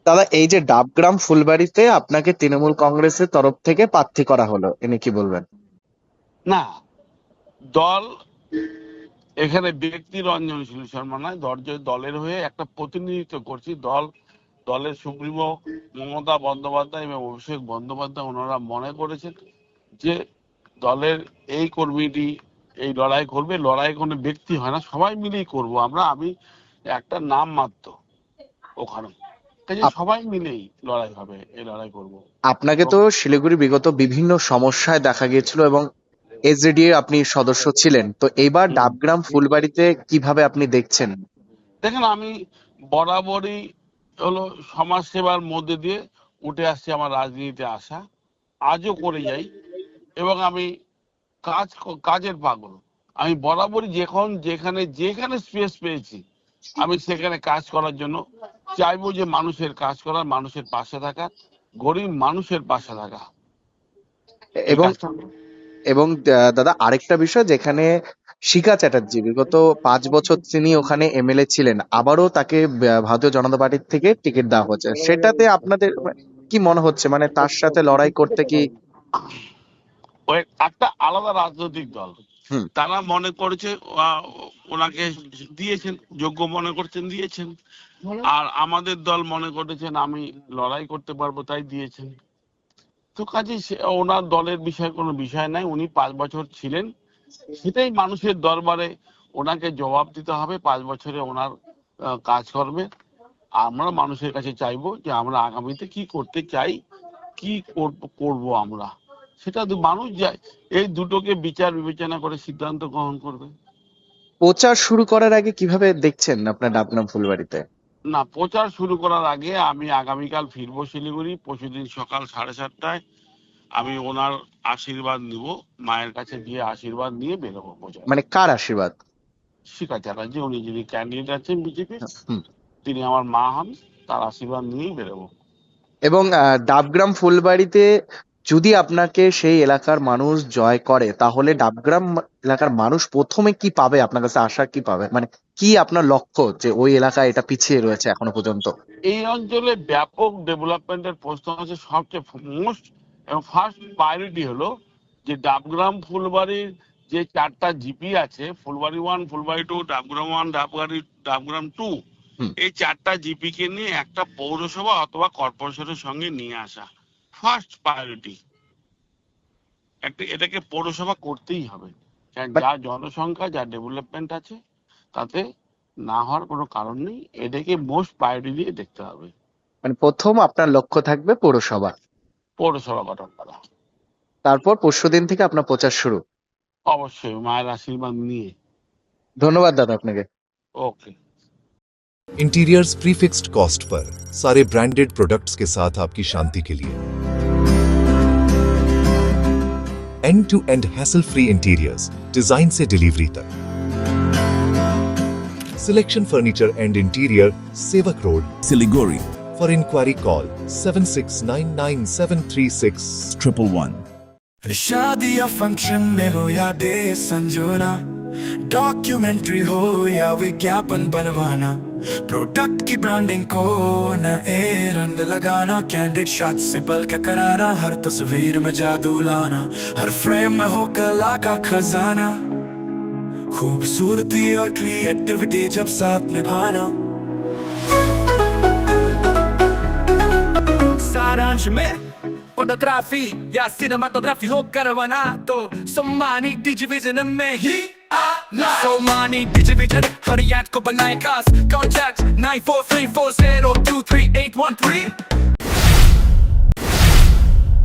দাদা, এই যে ডাবগ্রাম ফুলবাড়িতে আপনাকে তৃণমূল কংগ্রেসের তরফ থেকে প্রার্থী করা হলো, এনে কি বলবেন? না, দল এখানে ব্যক্তি রঞ্জন শর্মা নয়, দলের হয়ে একটা প্রতিনিধিত্ব করছি। দলের সুপ্রিমো মমতা বন্দ্যোপাধ্যায় এবং অভিষেক বন্দ্যোপাধ্যায় ওনারা মনে করেছেন যে দলের এই কর্মীটি এই লড়াই করবে। লড়াই কোনো ব্যক্তি হয় না, সবাই মিলেই করব আমি একটা নাম মাত্র ওখানে, সবাই মিলেই লড়াই হবে, এই লড়াই করব। আপনাকে তো শিলিগুড়ি বিগত বিভিন্ন সমস্যায় দেখা গিয়েছিল এবং এসজেডি আপনি সদস্য ছিলেন, তো এইবার ডাবগ্রাম ফুলবাড়িতে কিভাবে আপনি দেখছেন? দেখেন, আমি বরাবরই হলো সমাজ সেবার মধ্যে দিয়ে উঠে আসছি, আমার রাজনীতিতে আসা, আজও করে যাই। এবং আমি কাজের পাগল। আমি বরাবরই যেখানে যেখানে স্পেস পেয়েছি আমি সেখানে কাজ করার জন্য চাইবো, যে মানুষের কাজ করা, মানুষের পাশে থাকা, গরিব মানুষের পাশে থাকা। এবং এবং দাদা, আরেকটা বিষয়, যেখানে শিখা চ্যাটার্জি বিগত 5 বছর তিনি ওখানে এমএলএ ছিলেন, আবারও তাকে ভারতীয় জনতা পার্টির থেকে টিকিট দেওয়া হচ্ছে, সেটাতে আপনাদের কি মনে হচ্ছে? মানে তার সাথে লড়াই করতে কি? ওই একটা আলাদা রাজনৈতিক দল, তারা মনে করেছে ওনাকে দিয়েছেন, যোগ্য মনে করছেন দিয়েছেন। আর আমাদের দল মনে করেছেন আমি লড়াই করতে পারবো তাই দিয়েছেন। তো কাজে ওনার দলের বিষয়ে কোনো বিষয় নাই, উনি 5 বছর ছিলেন, সেটাই মানুষের দরবারে ওনাকে জবাব দিতে হবে। 5 বছরে ওনার কাজ করবে। আমরা মানুষের কাছে চাইবো যে আমরা আগামীতে কি করতে চাই, কি করব আমরা, সেটা মানুষ যায়, এই দুটোকে বিচার বিবেচনা করে সিদ্ধান্ত গ্রহণ করবে। প্রচার শুরু করার আগে কিভাবে দেখছেন আপনার ডাবগ্রাম ফুলবাড়িতে? না, প্রচার শুরু করার আগে আমি আগামীকাল ফিরবো শিলিগুড়ি, পরশুদিন সকাল 7:30টায় আমি ওনার আশীর্বাদ নিব, মায়ের কাছে গিয়ে আশীর্বাদ নিয়ে বেরোবো প্রচার। মানে কার আশীর্বাদ? শিখা চ্যাটার্জি, উনি যিনি ক্যান্ডিডেট আছেন বিজেপি, তিনি আমার মা হন, তার আশীর্বাদ নিয়েই বেরোবো। এবং ডাবগ্রাম ফুলবাড়িতে যদি আপনাকে সেই এলাকার মানুষ জয় করে, তাহলে ডাবগ্রাম এলাকার মানুষ প্রথমে কি পাবে আপনার কাছে? আশা কি পাবে? মানে কি আপনার লক্ষ্য, যে ওই এলাকায় এটা পিছিয়ে রয়েছে এখনো পর্যন্ত? এই অঞ্চলে ব্যাপক ডেভেলপমেন্টের প্রশ্ন আছে। সবচেয়ে মোস্ট এবং ফার্স্ট প্রায়োরিটি হলো যে ডাবগ্রাম ফুলবাড়ির যে 4টা জিপি আছে, ফুলবাড়ি 1, ফুলবাড়ি 2, ডাবগ্রাম 1, ডাবগ্রাম 2, এই 4টা জিপি কে নিয়ে একটা পৌরসভা অথবা কর্পোরেশনের সঙ্গে নিয়ে আসা ফার্স্ট প্রায়োরিটি। এটাকে পৌরসভা করতেই হবে, যা জনসংখ্যা, যা ডেভেলপমেন্ট আছে, তাতে না হওয়ার কোনো কারণ নেই। এটাকে মোস্ট প্রায়োরিটি দিয়ে দেখতে হবে। মানে প্রথম আপনার লক্ষ্য থাকবে পৌরসভা গঠন করা। তারপর পরশুদিন থেকে আপনার প্রচার শুরু। অবশ্যই মায়ের আশীর্বাদ নিয়ে। ধন্যবাদ দাদা আপনাকে। Okay. Interiors prefixed cost per सारे ब्रांडेड प्रोडक्ट्स के साथ आपकी शांति के लिए end to end hassle free interiors, design से डिलीवरी तक। Selection furniture and interior, Sevoke road, Siliguri. For inquiry call 7699736111। शादी या फंक्शन में हो या डे संजोना, डॉक्यूमेंट्री हो या विज्ञापन बनवाना, प्रोडक्ट की ब्रांडिंग को न ए रंग लगाना, कैंडिड शॉट से बल्क कराना, हर तस्वीर में जादू लाना, हर फ्रेम में हो कला का खजाना, खूबसूरती और क्रिएटिविटी जब साथ निभाना। सारांश में फोटोग्राफी या सिनेमाटोग्राफी हो करवाना तो सोमानी डिजिविजन में ही आना। सोमानी डिजिविजन फरियाद को बनाए खास, कॉन्टैक्ट 9434023813।